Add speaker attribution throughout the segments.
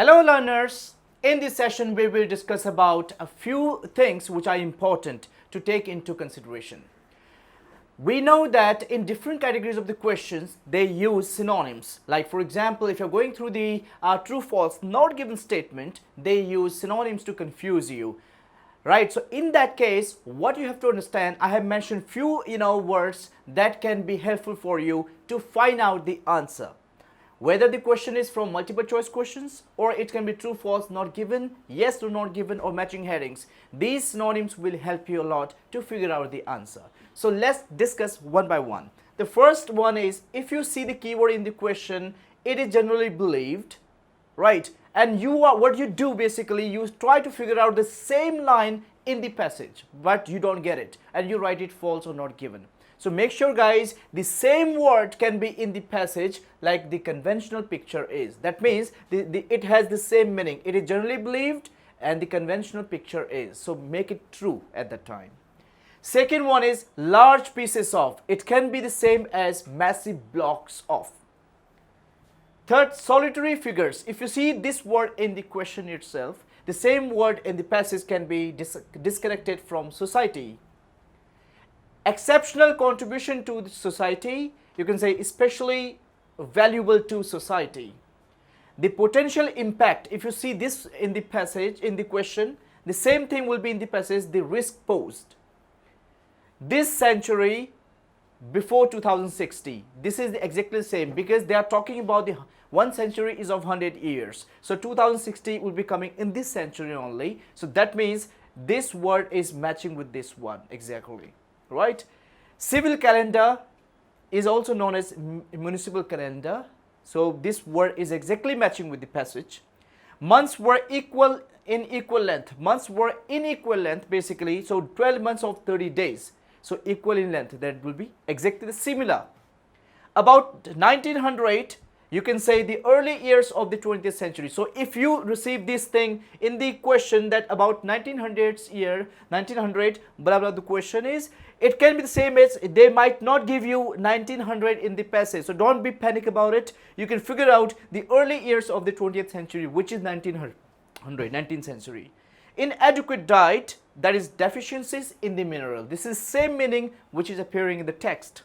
Speaker 1: Hello learners, in this session we will discuss about a few things which are important to take into consideration. We know that in different categories of the questions they use synonyms. Like for example, if you're going through the true false not given statement, they use synonyms to confuse you. Right, so in that case what you have to understand, I have mentioned few words that can be helpful for you to find out the answer. Whether the question is from multiple choice questions or it can be true, false, not given, yes or not given, or matching headings. These synonyms will help you a lot to figure out the answer. So let's discuss one by one. The first one is, if you see the keyword in the question, it is generally believed, right? And what you do basically, you try to figure out the same line in the passage, but you don't get it and you write it false or not given. So make sure guys, the same word can be in the passage like the conventional picture is. That means it has the same meaning. It is generally believed and the conventional picture is. So make it true at that time. Second one is large pieces of. It can be the same as massive blocks of. Third, solitary figures. If you see this word in the question itself, the same word in the passage can be disconnected from society. Exceptional contribution to the society, you can say especially valuable to society. The potential impact, if you see this in the passage, in the question, the same thing will be in the passage, the risk posed. This century before 2060, this is exactly the same because they are talking about the 1 century is of 100 years. So 2060 will be coming in this century only. So that means this word is matching with this one exactly. Right? Civil calendar is also known as municipal calendar. So this word is exactly matching with the passage. Months were equal in equal length. Months were in equal length basically. So 12 months of 30 days. So equal in length, that will be exactly similar. About 1900, you can say the early years of the 20th century. So if you receive this thing in the question that about 1900, blah blah, the question is, it can be the same as, they might not give you 1900 in the passage. So don't be panic about it. You can figure out the early years of the 20th century, which is 19th century. Inadequate diet, that is deficiencies in the mineral. This is same meaning which is appearing in the text.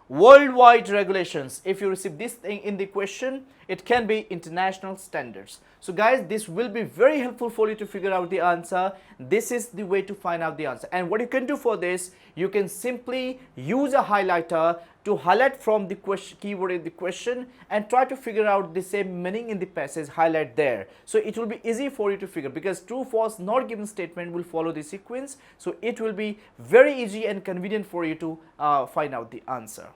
Speaker 1: Worldwide regulations, if you receive this thing in the question, it can be international standards. So guys, this will be very helpful for you to figure out the answer. This is the way to find out the answer. And what you can do for this, you can simply use a highlighter to highlight from the keyword in the question and try to figure out the same meaning in the passage, highlight there. So it will be easy for you to figure, because true, false, not given statement will follow the sequence. So it will be very easy and convenient for you to find out the answer.